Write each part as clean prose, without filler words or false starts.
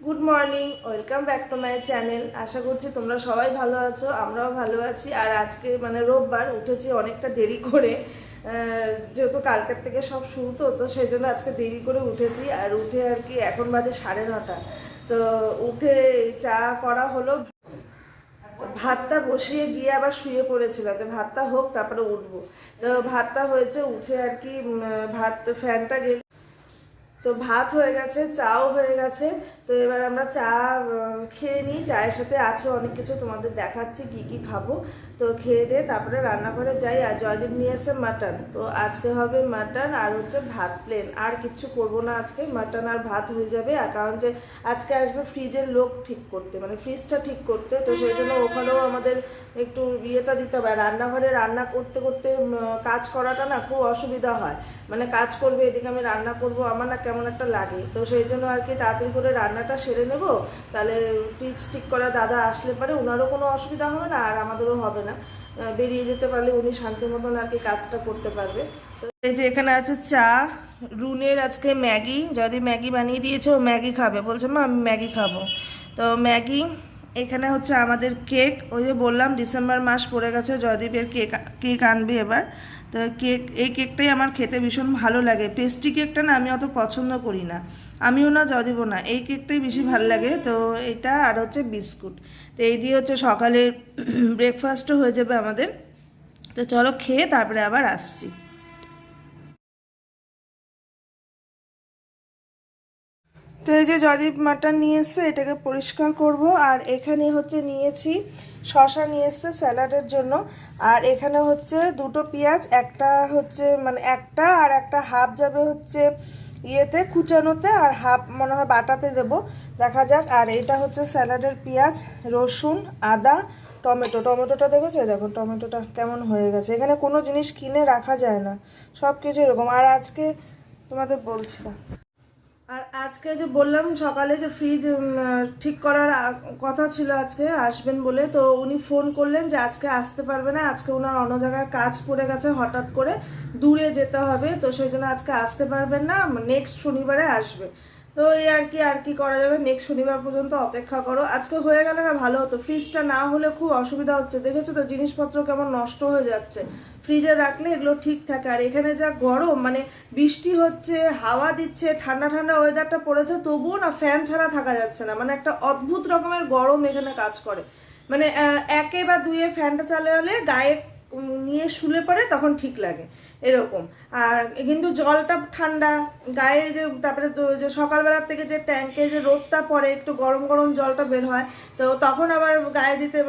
Good morning, welcome back to my channel. আশা করছি তোমরা সবাই ভালো আছো, আমরাও ভালো আছি। আর আজকে রোববার, উঠেছি অনেকটা দেরি করে, যেহেতু কালকের থেকে সব শুরু তো সেই জন্য আজকে দেরি করে উঠেছি। আর উঠে আর কি এখন বাজে 9:30। তো উঠে চা করা হলো, ভাতটা বসিয়ে গিয়ে আবার শুয়ে পড়েছিল যে ভাতটা হোক তারপরে উঠবো। তো ভাতটা হয়েছে, উঠে আর কি ভাত ফ্যানটা গেল, তো ভাত হয়ে গেছে, চাও হয়ে গেছে। তো এবার আমরা চা খেয়ে নিই। চায়ের সাথে আছে অনেক কিছু, তোমাদের দেখাচ্ছি কি কি খাবো। তো খেয়ে দিয়ে তারপরে রান্নাঘরে যাই। আর জয়দীপ নিয়ে এসে মাটন, তো আজকে হবে মাটন আর হচ্ছে ভাত প্লেন, আর কিচ্ছু করবো না আজকে, মাটন আর ভাত হয়ে যাবে। আর কারণ যে আজকে আসবে ফ্রিজের লোক ঠিক করতে, ফ্রিজটা ঠিক করতে, তো সেই জন্য ওখানেও আমাদের একটু ইয়েটা দিতে হবে। রান্নাঘরে রান্না করতে করতে কাজ করাটা না খুব অসুবিধা হয়, কাজ করবে এদিকে আমি রান্না করব, আমার না কেমন একটা লাগে। তো সেই জন্য আর কি তাড়াতাড়ি করে রান্নাটা সেরে নেব, তাহলে ফ্রিজ ঠিক করা দাদা আসলে পরে ওনারও কোনো অসুবিধা হবে না আর আমাদেরও হবে না। বেরিয়ে যেতে পারলে উনি শান্তি মতন আর কি কাজটা করতে পারবে। তো এই যে এখানে আছে চা, রুনের আজকে ম্যাগি, যদি ম্যাগি বানিয়ে দিয়েছে, ও ম্যাগি খাবে, বলছে মা আমি ম্যাগি খাবো। তো ম্যাগি, এখানে হচ্ছে আমাদের কেক, ওই যে বললাম ডিসেম্বর মাস পড়ে গেছে, জয়দীপের কেক কেক আনবে এবার। তো কেক, এই কেকটাই আমার খেতে ভীষণ ভালো লাগে। পেস্ট্রি কেকটা না আমি অত পছন্দ করি না, আমিও না জয়দীপও না, এই কেকটাই বেশি ভালো লাগে। তো এটা আর হচ্ছে বিস্কুট, তো এই দিয়ে হচ্ছে সকালের ব্রেকফাস্টও হয়ে যাবে আমাদের। তো চলো খেয়ে তারপরে আবার আসছি। তো এই যে জয়দীপ মাটন নিয়ে এসছে, এটাকে পরিষ্কার করব। আর এখানে হচ্ছে নিয়েছি শসা, নিয়ে এসছে স্যালাডের জন্য। আর এখানে হচ্ছে দুটো পেঁয়াজ, একটা হচ্ছে একটা আর একটা হাফ যাবে হচ্ছে ইয়েতে কুচানোতে, আর হাফ মনে হয় বাটাতে দেব, দেখা যাক। আর এটা হচ্ছে স্যালাডের পেঁয়াজ, রসুন, আদা, টমেটো। টমেটোটা দেখেছো, দেখো টমেটোটা কেমন হয়ে গেছে। এখানে কোনো জিনিস কিনে রাখা যায় না, সব কিছু এরকম। আর আজকে তোমাদের বলছিলাম, আর আজকে যে বললাম সকালে যে ফ্রিজ ঠিক করার কথা ছিল, আজকে আসবেন বলে, তো উনি ফোন করলেন যে আজকে আসতে পারবে না, আজকে ওনার অন্য জায়গায় কাজ পড়ে গেছে, হঠাৎ করে দূরে যেতে হবে, তো সেই জন্য আজকে আসতে পারবেন না, নেক্সট শনিবারে আসবে। তো এই আর কি করা যাবে, নেক্সট শনিবার পর্যন্ত অপেক্ষা করো। আজকে হয়ে গেলে না ভালো হতো, ফ্রিজটা না হলে খুব অসুবিধা হচ্ছে, দেখেছো তো জিনিসপত্র কেমন নষ্ট হয়ে যাচ্ছে। ফ্রিজে রাখলে এগুলো ঠিক থাকে। আর এখানে যা গরম, বৃষ্টি হচ্ছে, হাওয়া দিচ্ছে, ঠান্ডা ঠান্ডা ওয়েদারটা পড়েছে, তবুও না ফ্যান ছাড়া থাকা যাচ্ছে না, একটা অদ্ভুত রকমের গরম এখানে কাজ করে। একে বা দুয়ে ফ্যানটা চালালে গায়ে নিয়ে শুলে পড়ে, তখন ঠিক লাগে এরকম। আর কিন্তু জলটা ঠান্ডা গায়ে, যে তারপরে তো যে সকালবেলার থেকে যে ট্যাঙ্কে যে রোদটা পড়ে, একটু গরম গরম জলটা বের হয়, তো তখন আবার গায়ে দিতে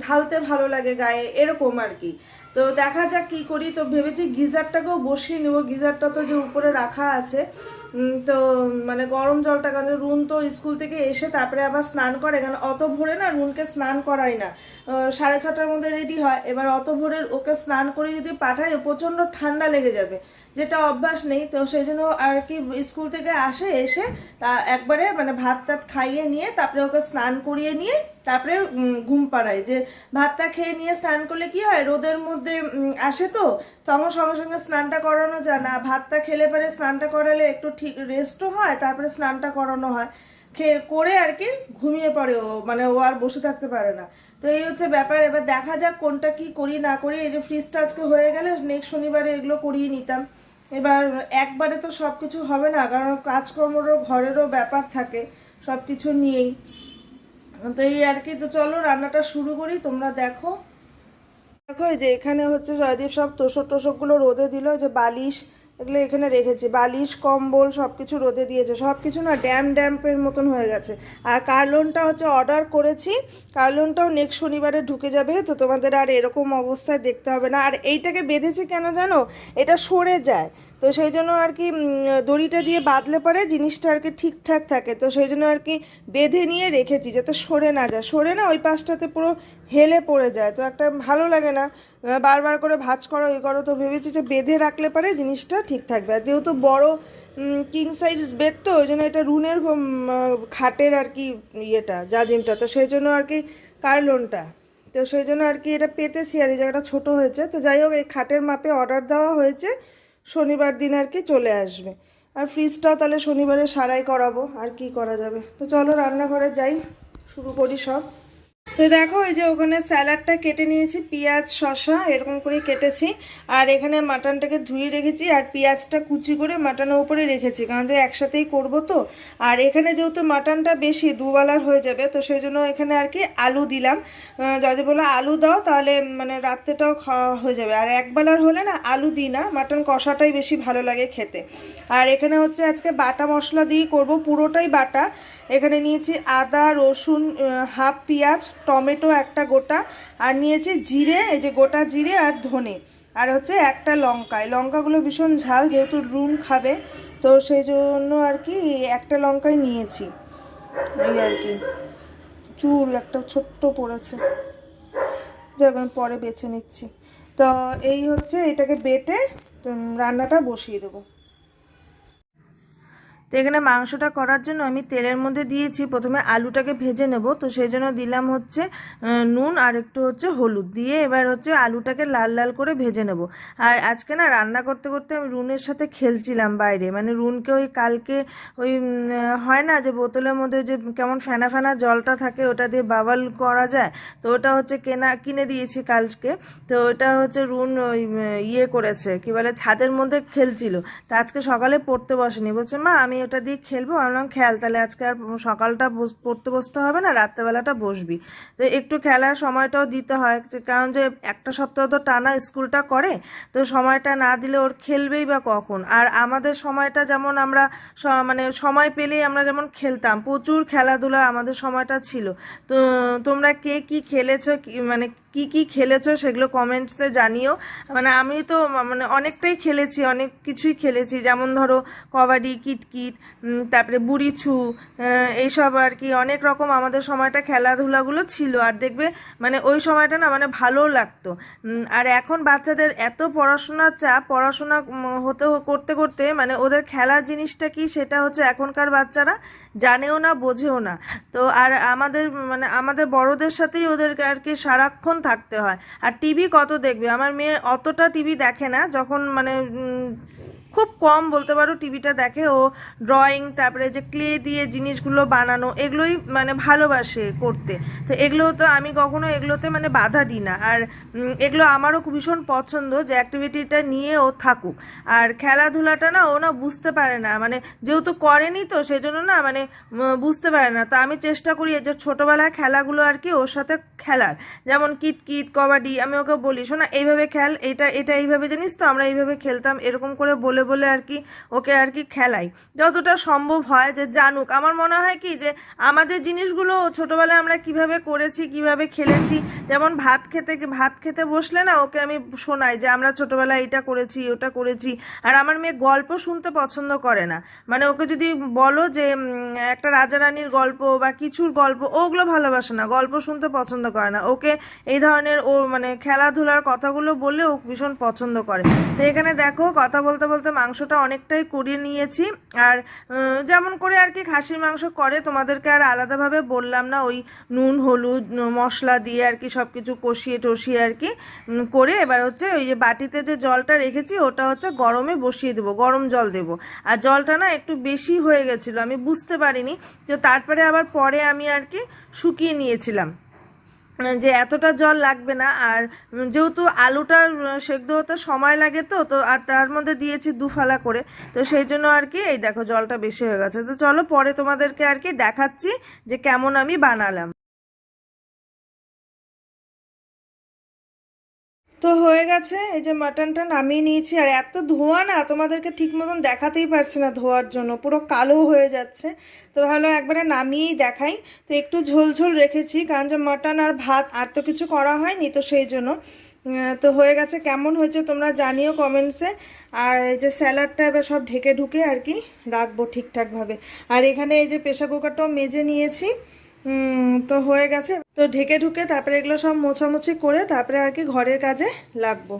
ঢালতে ভালো লাগে গায়ে, এরকম আর কি। তো দেখা যাক কি করি। তো ভেবেছি গিজারটাকেও বসিয়ে নেবো, গিজারটা তো যে উপরে রাখা আছে। তো গরম জলটা, কারণ রুন তো স্কুল থেকে এসে তারপরে আবার স্নান করে, কারণ অত ভোরে না রুনকে স্নান করাই না, 6:30টার মধ্যে রেডি হয়। এবার অত ভোরের ওকে স্নান করে যদি পাঠায়, প্রচণ্ড ঠান্ডা লেগে যাবে, যেটা অভ্যাস নেই। তো সেই জন্য আর কি স্কুল থেকে এসে তা একবারে ভাত টাত খাইয়ে নিয়ে তারপরে ওকে স্নান করিয়ে নিয়ে তারপরে ঘুম পাড়ায়। যে ভাতটা খেয়ে নিয়ে স্নান করলে কি হয়, রোদের মধ্যে আসে, তো তখন সঙ্গে সঙ্গে স্নানটা করানো যায় না। ভাতটা খেলে পরে স্নানটা করালে একটু ঠিক রেস্টও হয়, তারপরে স্নানটা করানো হয়, খেয়ে করে আর কি ঘুমিয়ে পড়ে ও, ও আর বসে থাকতে পারে না। তো এই হচ্ছে ব্যাপার। এবার দেখা যাক কোনটা কি করি না করি। এই যে ফ্রিজটা আজকে হয়ে গেলে নেক্সট শনিবারে এগুলো করিয়ে নিতাম। এবার একবারে তো সব কিছু হবে না, কারণ কাজকর্মেরও ঘরেরও ব্যাপার থাকে, সব কিছু নিয়েই। তো এই আর কি। তো চলো রান্নাটা শুরু করি, তোমরা দেখো। দেখো এই যে এখানে হচ্ছে জয়দীপ সব তোষক টোষকগুলো রোদে দিল, যে বালিশ এগুলো এখানে রেখেছি, বালিশ কম্বল সব কিছু রোদে দিয়েছে, সব কিছু না ড্যাম্পের মতন হয়ে গেছে। আর কার্লনটা হচ্ছে অর্ডার করেছি, কার্লনটাও নেক্সট শনিবারে ঢুকে যাবে, তো তোমাদের আর এরকম অবস্থায় দেখতে হবে না। আর এইটাকে বেঁধেছে কেন জানো, এটা সরে যায়, তো সেই জন্য আর কি দড়িটা দিয়ে বাঁধলে পরে জিনিসটা আর কি ঠিকঠাক থাকে, তো সেই জন্য আর কি বেঁধে নিয়ে রেখেছি যাতে সরে না যায়, সরে না ওই পাশটাতে পুরো হেলে পড়ে যায়, তো একটা ভালো লাগে না বারবার করে ভাঁজ করো এই করো। তো ভেবেছি যে বেঁধে রাখলে পরে জিনিসটা ঠিক থাকবে। আর যেহেতু বড় কিং সাইজ বেড, তো ওই জন্য এটা রুনের খাটের আর কি ইয়েটা জাজিমটা, তো সেই জন্য আর কি কার্লনটা, তো সেই জন্য আর কি এটা পেতেছি। আর এই জায়গাটা ছোট হয়েছে, তো যাই হোক এই খাটের মাপে অর্ডার দেওয়া হয়েছে, শনিবার দিন আর কি চলে আসবে। আর ফ্রিজটাও তাহলে শনিবারে সারাই করাবো, আর কি করা যাবে। তো চলো রান্নাঘরে যাই, শুরু করি সব। তো দেখো এই যে ওখানে স্যালাডটা কেটে নিয়েছি, পেঁয়াজ শসা এরকম করে কেটেছি, আর এখানে মাটনটাকে ধুয়ে রেখেছি, আর পেঁয়াজটা কুচি করে মাটনের উপরে রেখেছি, কারণ যে একসাথেই করব তো। আর এখানে যেহেতু মাটনটা বেশি দুবেলার হয়ে যাবে, তো সেই জন্য এখানে আর কি আলু দিলাম। যদি বলো আলু দাও তাহলে মানে রাত্রেটাও খাওয়া হয়ে যাবে, আর একবেলার হলে না আলু দিই না, মাটন কষাটাই বেশি ভালো লাগে খেতে। আর এখানে হচ্ছে আজকে বাটা মশলা দিয়ে করব, পুরোটাই বাটা। এখানে নিয়েছি আদা রসুন, হাফ পেঁয়াজ, টমেটো একটা গোটা, আর নিয়েছি জিরে, এই যে গোটা জিরে আর ধনে, আর হচ্ছে একটা লঙ্কা। এই লঙ্কাগুলো ভীষণ ঝাল, যেহেতু রুন খাবে তো সেই জন্য আর কি একটা লঙ্কাই নিয়েছি। এই আর কি চুল একটা ছোট্ট পড়েছে, যাক আমি পরে বেছে নিচ্ছি। তো এই হচ্ছে এটাকে বেটে রান্নাটা বসিয়ে দেবো। তো এখানে মাংসটা করার জন্য আমি তেলের মধ্যে দিয়েছি প্রথমে আলুটাকে ভেজে নেব, তো সেই জন্য দিলাম হচ্ছে নুন আর একটু হচ্ছে হলুদ দিয়ে, এবার হচ্ছে আলুটাকে লাল লাল করে ভেজে নেব। আর আজকে না রান্না করতে করতে আমি রুনের সাথে খেলছিলাম বাইরে, মানে রুনকে ওই কালকে ওই হয় না যে বোতলের মধ্যে যে কেমন ফেনা ফেনা জলটা থাকে ওটা দিয়ে বাবাল করা যায়, তো ওটা হচ্ছে কিনে দিয়েছি কালকে। তো ওটা হচ্ছে রুন ওই ইয়ে করেছে, কি বলে ছাদের মধ্যে খেলছিল। তো আজকে সকালে পড়তে বসেনি, বলছে মা আমি ওটা দিয়ে খেলবো। আমি খেল, তাহলে আজকে আর সকালটা পড়তে বসতে হবে না, রাত্রেবেলাটা বসবি। তো একটু খেলার সময়টাও দিতে হয়, কারণ যে একটা সপ্তাহ তো টানা স্কুলটা করে, তো সময়টা না দিলে ওর খেলবেই বা কখন। আর আমাদের সময়টা যেমন আমরা মানে সময় পেলেই আমরা যেমন খেলতাম, প্রচুর খেলাধুলা আমাদের সময়টা ছিল। তো তোমরা কে কি খেলেছো, মানে কি কি খেলেছো সেগুলো কমেন্টসে জানিও। মানে আমি তো মানে অনেকটাই খেলেছি, অনেক কিছুই খেলেছি, যেমন ধরো কবাডি, কিতকিত, তারপরে বুড়ি ছু, এইসব আর কি অনেক রকম আমাদের সময়টা খেলাধুলাগুলো ছিল। আর দেখবে মানে ওই সময়টা না মানে ভালোও লাগতো। আর এখন বাচ্চাদের এত পড়াশোনার চাপ, পড়াশোনা করতে করতে মানে ওদের খেলার জিনিসটা কি সেটা হচ্ছে এখনকার বাচ্চারা জানেও না, বোঝেও না। তো আর আমাদের মানে আমাদের বড়দের সাথেই ওদেরকে আর কি সারাক্ষণ থাকতে হয়। আর টিভি কত দেখবে, আমার মেয়ে অতটা টিভি দেখে না, যখন মানে খুব কম বলতে পারো টিভিটা দেখে। ও ড্রয়িং, তারপরে যে ক্লে দিয়ে জিনিসগুলো বানানো, এগুলোই মানে ভালোবাসে করতে। তো এগুলো তো আমি কখনো এগুলোতে মানে বাধা দিই না, আর এগুলো আমারও ভীষণ পছন্দ যে অ্যাক্টিভিটিটা নিয়ে ও থাকুক। আর খেলাধুলাটা না ও না বুঝতে পারে না, মানে যেহেতু করেনি তো সেজন্য না মানে বুঝতে পারে না। তো আমি চেষ্টা করি যে ছোটবেলায় খেলাগুলো আর কি ওর সাথে খেলার, যেমন কিতকিত, কবাডি, আমি ওকে বলি শোনা এইভাবে খেল, এটা এটা এইভাবে জানিস তো আমরা এইভাবে খেলতাম, এরকম করে বলে বলে আর কি ওকে আর কি খেলাই যতটা সম্ভব হয়, যে জানুক। আমার মনে হয় কি যে আমাদের জিনিসগুলো ছোটবেলায় আমরা কিভাবে করেছি, কিভাবে খেলেছি, যেমন ভাত খেতে বসলে না ওকে আমি শোনাই যে আমরা ছোটবেলায় এটা করেছি ওটা করেছি। আর আমার মেয়ে গল্প শুনতে পছন্দ করে না, মানে ওকে যদি বলো যে একটা রাজা রানীর গল্প বা কিছুর গল্প, ওগুলো ভালোবাসে না, গল্প শুনতে পছন্দ করে না। ওকে এই ধরনের ও মানে খেলাধুলার কথাগুলো বললে ও ভীষণ পছন্দ করে। তো এখানে দেখো কথা বলতে বলতে মাংসটা অনেকটাই করিয়ে নিয়েছি। আর যেমন করে আর কি খাসির মাংস করে তোমাদেরকে আর আলাদাভাবে বললাম না, ওই নুন হলুদ মশলা দিয়ে আর কি সব কিছু কষিয়ে টষিয়ে আর কি করে এবার হচ্ছে ওই যে বাটিতে যে জলটা রেখেছি ওটা হচ্ছে গরমে বসিয়ে দেবো, গরম জল দেবো। আর জলটা না একটু বেশি হয়ে গেছিলো, আমি বুঝতে পারিনি, তো তারপরে আবার পরে আমি আর কি শুকিয়ে নিয়েছিলাম যে এতটা জল লাগবে না। আর যেহেতু আলুটা সেদ্ধ হতে সময় লাগে তো তো আর তার মধ্যে দিয়েছি দুফালা করে, তো সেই জন্য আর কি এই দেখো জলটা বেশি হয়ে গেছে। তো চলো পরে তোমাদেরকে আর কি দেখাচ্ছি যে কেমন আমি বানালাম। তো হয়ে গেছে, এই যে মাটনটা নামিয়ে নিয়েছি। আর এত ধোয়া না, তোমাদেরকে ঠিক মতন দেখাতেই পারছি না ধোয়ার জন্য, পুরো কালো হয়ে যাচ্ছে। তো ভালো একবারে নামিয়েই দেখাই। তো একটু ঝোল ঝোল রেখেছি, কারণ যে মাটন আর ভাত আর তো কিছু করা হয়নি, তো সেই জন্য। তো হয়ে গেছে, কেমন হয়েছে তোমরা জানিও কমেন্টসে। আর এই যে স্যালাডটা এবার সব ঢেকে ঢুকে আর কি রাখবো ঠিকঠাকভাবে। আর এখানে এই যে প্রেশার কুকারটাও মেজে নিয়েছি। তো হয়ে গেছে, তো ঢেকে ঢুকে তারপরে এগুলো সব মোছামুছি করে তারপরে আর কি ঘরের কাজে লাগবো।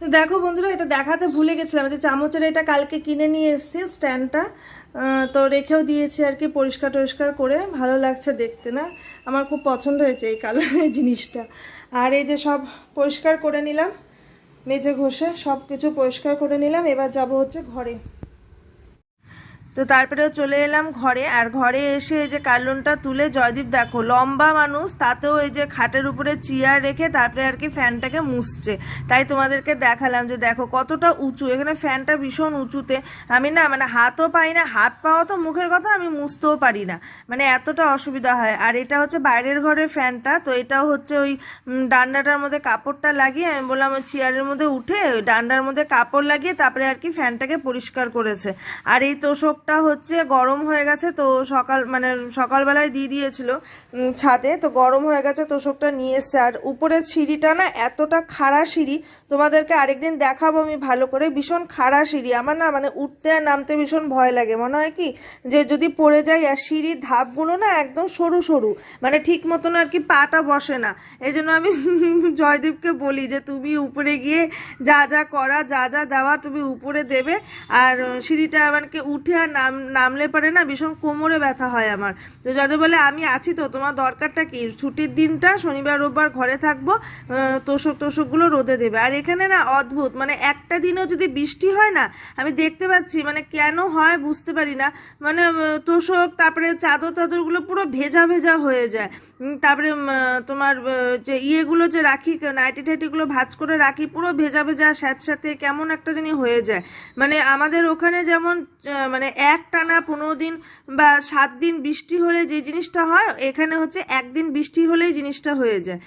তো দেখো বন্ধুরা, এটা দেখাতে ভুলে গেছিলাম যে চামচের এটা কালকে কিনে নিয়ে এসেছি স্ট্যান্ডটা। তো রেখেও দিয়েছি আর কি পরিষ্কার টরিষ্কার করে, ভালো লাগছে দেখতে না, আমার খুব পছন্দ হয়েছে এই কালারের জিনিসটা। আর এই যে সব পরিষ্কার করে নিলাম, মেজে ঘষে সব কিছু পরিষ্কার করে নিলাম। এবার যাব হচ্ছে ঘরে। তো তারপরে চলে এলাম ঘরে। আর ঘরে এসে এই যে কার্টুনটা তুলে, জয়দীপ দেখো লম্বা মানুষ, তাতেও এই যে খাটের উপরে চেয়ার রেখে তারপরে আর কি ফ্যানটাকে মুছছে। তাই তোমাদেরকে দেখালাম যে দেখো কতটা উঁচু, এখানে ফ্যানটা ভীষণ উঁচুতে। আমি না মানে হাতও পাই না, হাত পাওয়া তো মুখের কথা, আমি মুছতেও পারি না, মানে এতটা অসুবিধা হয়। আর এটা হচ্ছে বাইরের ঘরের ফ্যানটা, তো এটাও হচ্ছে ওই ডান্ডাটার মধ্যে কাপড়টা লাগিয়ে, আমি বললাম ওই চেয়ারের মধ্যে উঠে ওই ডান্ডার মধ্যে কাপড় লাগিয়ে তারপরে আর কি ফ্যানটাকে পরিষ্কার করেছে। আর এই তোষকটা হচ্ছে গরম হয়ে গেছে, তো সকালবেলায় দিয়ে দিয়েছিল ছাদে, তো গরম হয়ে গেছে, তোষকটা নিয়ে এসছে। আর উপরের সিঁড়িটা না এতটা খাড়া সিঁড়ি, তোমাদেরকে আরেকদিন দেখাবো আমি ভালো করে, ভীষণ খাড়া সিঁড়ি। আমার না মানে উঠতে আর নামতে ভীষণ ভয় লাগে, মনে হয় কি যে যদি পড়ে যাই। আর সিঁড়ির ধাপগুলো না একদম সরু সরু, মানে ঠিক মতন আর কি পাটা বসে না। এই জন্য আমি জয়দীপকে বলি যে তুমি উপরে গিয়ে যা যা করা, যা যা দেওয়া তুমি উপরে দেবে। আর সিঁড়িটা আমাকে উঠে আর নামলে পারে না ভীষণ কোমরে ব্যথা হয় আমার। তো জয়দীপ বলে আমি আছি তো, তোমার দরকারটা কি, ছুটির দিনটা শনিবার রোববার ঘরে থাকবো, তোষকগুলো রোদে দেবে। আর এখানে না অদ্ভুত, মানে একটা দিনও যদি বৃষ্টি হয় না, আমি দেখতে পাচ্ছি মানে কেন হয় বুঝতে পারি না, মানে তোষক তারপরে চাদরগুলো পুরো ভেজা ভেজা হয়ে যায়। তারপরে তোমার যে ইয়েগুলো যে রাখি, নাইটি টাইটিগুলো ভাঁজ করে রাখি, পুরো ভেজা ভেজা স্যাঁতস্যাঁতে কেমন একটা জিনিস হয়ে যায়। মানে আমাদের ওখানে যেমন মানে এক টানা 15 দিন বা 7 দিন বৃষ্টি হলে যে জিনিসটা হয়, এখানে হচ্ছে একদিন বৃষ্টি হলেই জিনিসটা হয়ে যায়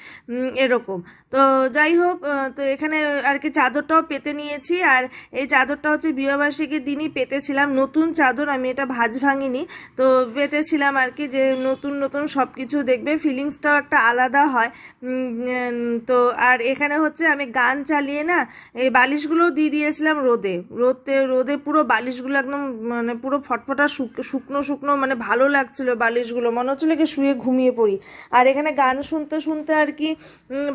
এরকম। তো যাই হোক, তো এখানে আর কি চাদরটাও পেতে নিয়েছি। আর এই চাদরটা হচ্ছে বিবাহবার্ষিকীর দিনই পেতেছিলাম, নতুন চাদর, আমি এটা ভাঁজ ভাঙিনি, তো পেতেছিলাম আর কি, যে নতুন নতুন সব কিছু দেখবে, ফিলিংসটাও একটা আলাদা হয়। তো আর এখানে হচ্ছে আমি গান চালিয়ে না এই বালিশগুলো দিয়ে দিয়েছিলাম রোদে পুরো বালিশগুলো একদম মানে পুরো ফটফটা শুকনো শুকনো, মানে ভালো লাগছিল বালিশগুলো, মনে হচ্ছিল কি শুয়ে ঘুমিয়ে পড়ি। আর এখানে গান শুনতে শুনতে আর কি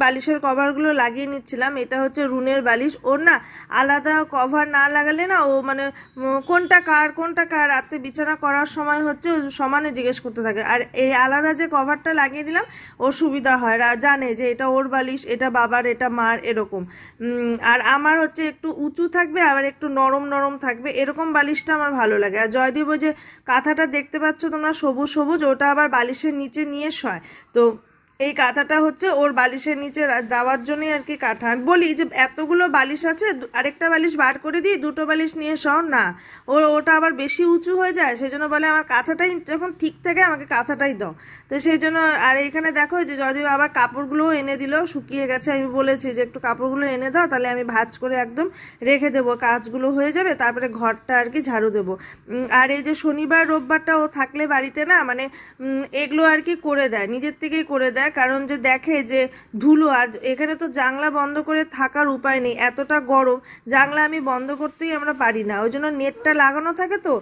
বালিশের কভারগুলো লাগিয়ে নিচ্ছিলাম। এটা হচ্ছে রুনের বালিশ, ওর না আলাদা কভার না লাগালে না ও মানে কোনটা কার রাতে বিছানা করার সময় হচ্ছে সমানে জিজ্ঞেস করতে থাকে। আর এই আলাদা যে কভারটা লাগিয়ে দিলাম ওর সুবিধা হয়, জানে যে এটা ওর বালিশ, এটা বাবার, এটা মার, এরকম। আর আমার হচ্ছে একটু উঁচু থাকবে আবার একটু নরম নরম থাকবে, এরকম বালিশটা আমার ভালো লাগে। আর জয়দীপ ওই যে কাঁথাটা দেখতে পাচ্ছ তোমরা সবুজ সবুজ, ওটা আবার বালিশের নিচে নিয়ে শয়, তো এই কাঁথাটা হচ্ছে ওর বালিশের নিচে দেওয়ার জন্যই আর কি কাঁথা। আমি বলি যে এতগুলো বালিশ আছে, আরেকটা বালিশ বার করে দিই, দুটো বালিশ নিয়ে শও না, ওটা আবার বেশি উঁচু হয়ে যায়, সেই জন্য বলে আমার কাঁথাটাই যখন ঠিক থাকে আমাকে কাঁথাটাই দাও। তো সেই জন্য। আর এইখানে দেখো যে যদিও আবার কাপড়গুলোও এনে দিল, শুকিয়ে গেছে, আমি বলেছি যে একটু কাপড়গুলো এনে দাও, তাহলে আমি ভাঁজ করে একদম রেখে দেবো, কাজগুলো হয়ে যাবে, তারপরে ঘরটা আর কি ঝাড়ু দেবো। আর এই যে শনিবার রোববারটা ও থাকলে বাড়িতে না মানে এগুলো আর কি করে দেয়, নিজের থেকেই করে দেয়, কারণ যে দেখে যে ধুলো। আর এখানে তো জানলা বন্ধ করে থাকার উপায় নেই, এতটা গরম, জানলা আমি বন্ধ করতেই আমরা পারি না, ওই জন্য নেটটা লাগানো থাকে, তো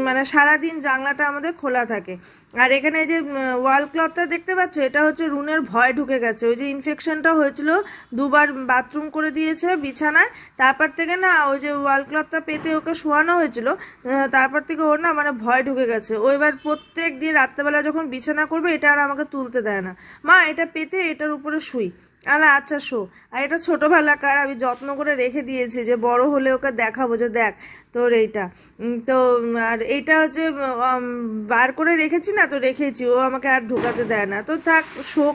মানে সারাদিন জানলাটা আমাদের খোলা থাকে। আর এখানে যে ওয়াল ক্লথটা দেখতে পাচ্ছ, এটা হচ্ছে রুনের ভয় ঢুকে গেছে, ওই যে ইনফেকশনটা হয়েছিল, দুবার বাথরুম করে দিয়েছে বিছানায়, তারপর থেকে না ওই যে ওয়াল ক্লথটা পেতে ওকে শোয়ানো হয়েছিল, তারপর থেকে ওর না মানে ভয় ঢুকে গেছে। ও এবার প্রত্যেক দিন রাত্রেবেলা যখন বিছানা করবে এটা আর আমাকে তুলতে দেয় না, মা এটা পেতে এটার উপরে শুই, আচ্ছা শো। আর এটা ছোটবেলাকার আমি যত্ন করে রেখে দিয়েছি, যে বড় হলে ওকে দেখাবো যে দেখ তোর এইটা। তো আর এইটা হচ্ছে বার করে রেখেছি না, তো রেখেছি, ও আমাকে আর ঢোকাতে দেয় না, তো থাক শোক,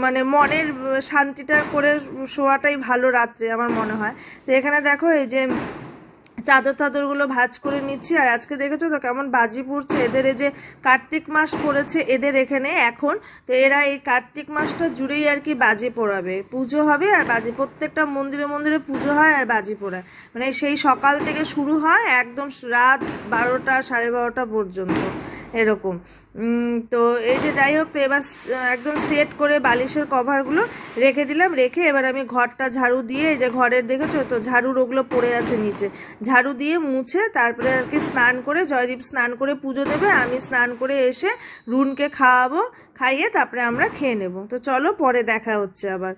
মানে মনের শান্তিটা করে শোয়াটাই ভালো রাত্রে আমার মনে হয়। তো এখানে দেখো এই যে চাদরগুলো ভাঁজ করে নিচ্ছি। আর আজকে দেখেছো তো কেমন বাজি পড়ছে, এদের এই যে কার্তিক মাস পড়েছে এদের এখানে এখন, তো এরা এই কার্তিক মাসটা জুড়েই আর কি বাজি পোড়াবে, পুজো হবে আর বাজি, প্রত্যেকটা মন্দিরে মন্দিরে পুজো হয় আর বাজি পোড়ায়, মানে সেই সকাল থেকে শুরু হয় একদম রাত 12টা 12:30 পর্যন্ত এরকম। তো এই যে যাই হোক, তো এবার একদম সেট করে বালিশের কভারগুলো রেখে দিলাম, রেখে এবার আমি ঘরটা ঝাড়ু দিয়ে, এই যে ঘরের দেখেছো তো ঝাড়ুর ওগুলো পড়ে আছে নিচে, ঝাড়ু দিয়ে মুছে তারপরে আর কি স্নান করে, জয়দীপ স্নান করে পুজো দেবে, আমি স্নান করে এসে রুনকে খাওয়াবো, খাইয়ে তারপরে আমরা খেয়ে নেব। তো চলো পরে দেখা হচ্ছে আবার।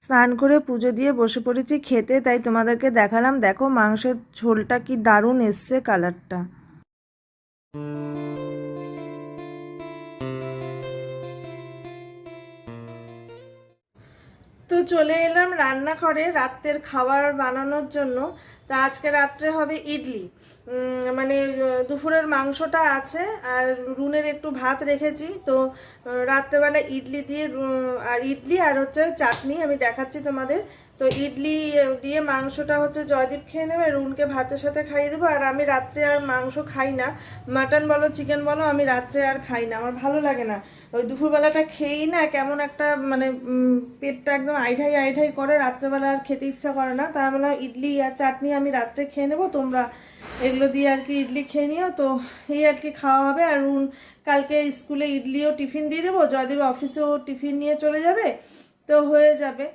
স্নান করে পুজো দিয়ে বসে পড়েছি খেতে, তাই তোমাদেরকে দেখালাম, দেখো মাংসের ঝোলটা কি দারুণ এসছে কালারটা। তো চলে এলাম রান্নাঘরে রাতের খাবার বানানোর জন্য। তা আজকে রাত্রে হবে ইডলি। মানে দুপুরের মাংসটা আছে আর রুনের একটু ভাত রেখেছি, তো রাত্রেবেলা ইডলি দিয়ে আর ইডলি আর হচ্ছে চাটনি আমি দেখাচ্ছি তোমাদের। তো ইডলি দিয়ে মাংসটা হচ্ছে জয়দীপ খেয়ে নেবে, রুনকে ভাতের সাথে খাইয়ে দেবো। আর আমি রাত্রে আর মাংস খাই না, মাটন বলো চিকেন বলো, আমি রাত্রে আর খাই না, আমার ভালো লাগে না। ওই দুপুরবেলাটা খেয়েই না কেমন একটা মানে পেটটা একদম আইঢাই আইঢাই করে, রাত্রেবেলা আর খেতে ইচ্ছা করে না। তা বললাম ইডলি আর চাটনি আমি রাত্রে খেয়ে নেবো, তোমরা এগুলো দিয়ে আর কি ইডলি খেয়ে নিও। তো এই আর কি খাওয়া হবে। আর রুন কালকে স্কুলে ইডলিও টিফিন দিয়ে দেবো, জয়দীপ অফিসেও টিফিন নিয়ে চলে যাবে, তো হয়ে যাবে।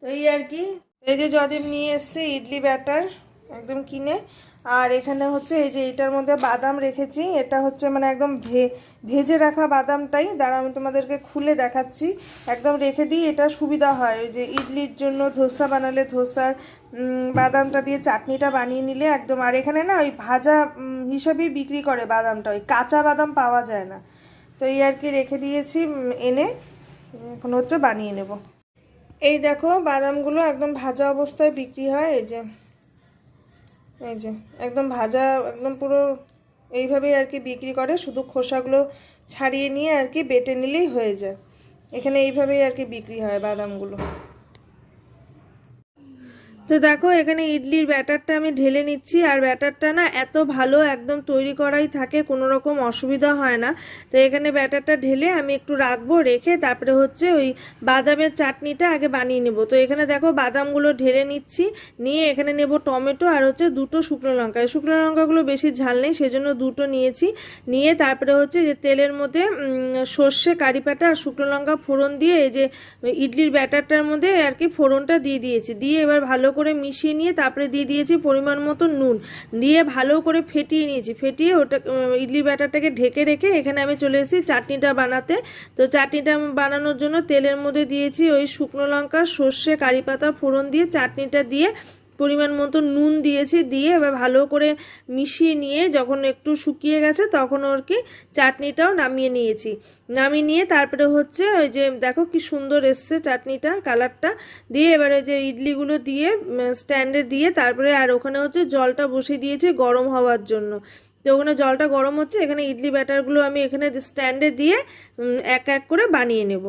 তো এই আর কি, এই যে জয়দীপ নিয়ে এসছে ইডলি ব্যাটার একদম কিনে। আর এখানে হচ্ছে এই যে এটার মধ্যে বাদাম রেখেছি, এটা হচ্ছে মানে একদম ভেজে রাখা বাদামটাই, দাঁড়া আমি তোমাদেরকে খুলে দেখাচ্ছি। একদম রেখে দিই, এটা সুবিধা হয় ওই যে ইডলির জন্য, ধোসা বানালে ধোসার বাদামটা দিয়ে চাটনিটা বানিয়ে নিলে একদম। আর এখানে না ওই ভাজা হিসাবেই বিক্রি করে বাদামটা, ওই কাঁচা বাদাম পাওয়া যায় না। তো এই আর কি রেখে দিয়েছি এনে, এখন হচ্ছে বানিয়ে নেব। এই দেখো বাদামগুলো একদম ভাজা অবস্থায় বিক্রি হয়, এই যে একদম ভাজা, একদম পুরো এইভাবেই আর কি বিক্রি করে, শুধু খোসাগুলো ছাড়িয়ে নিয়ে আর কি বেটে নিলেই হয়ে যায়। এখানে এইভাবেই আর কি বিক্রি হয় বাদামগুলো। তো দেখো এখানে ইডলির ব্যাটারটা আমি ঢেলে নিচ্ছি। আর ব্যাটারটা না এত ভালো একদম তৈরি করাই থাকে, কোনো রকম অসুবিধা হয় না। তো এখানে ব্যাটারটা ঢেলে আমি একটু রাখবো, রেখে তারপরে হচ্ছে ওই বাদামের চাটনিটা আগে বানিয়ে নেব। তো এখানে দেখো বাদামগুলো ঢেলে নিচ্ছি, নিয়ে এখানে নেব টমেটো আর হচ্ছে দুটো শুকনো লঙ্কা। শুকনো লঙ্কাগুলো বেশি ঝাল নেই সেজন্য দুটো নিয়েছি। নিয়ে তারপরে হচ্ছে যে তেলের মধ্যে সর্ষে, কারি পাতা আর শুকনো লঙ্কা ফোড়ন দিয়ে এই যে ইডলির ব্যাটারটার মধ্যে আর কি ফোড়নটা দিয়ে দিয়েছি। দিয়ে এবার ভালো করে মিশিয়ে নিয়ে তারপরে দিয়ে দিয়েছি পরিমাণ মতো নুন, দিয়ে ভালো করে ফেটিয়ে নিয়েছি। ফেটিয়ে ওটা ইডলি ব্যাটারটাকে ঢেকে রেখে এখানে আমি চলে এসেছি চাটনিটা বানাতে। তো চাটনিটা বানানোর জন্য তেলের মধ্যে দিয়েছি ওই শুকনো লঙ্কা, সর্ষে, কারি পাতা ফোড়ন দিয়ে চাটনিটা দিয়ে পরিমাণ মতো নুন দিয়েছি। দিয়ে এবার ভালো করে মিশিয়ে নিয়ে যখন একটু শুকিয়ে গেছে তখন ওর কি চাটনিটাও নামিয়ে নিয়েছি। নামিয়ে নিয়ে তারপরে হচ্ছে ওই যে দেখো কি সুন্দর এসছে চাটনিটা, কালারটা। দিয়ে এবারে যে ইডলিগুলো দিয়ে স্ট্যান্ডে দিয়ে তারপরে আর ওখানে হচ্ছে জলটা বসিয়ে দিয়েছি গরম হওয়ার জন্য। তো ওখানে জলটা গরম হচ্ছে, এখানে ইডলি ব্যাটারগুলো আমি এখানে স্ট্যান্ডে দিয়ে এক এক করে বানিয়ে নেব।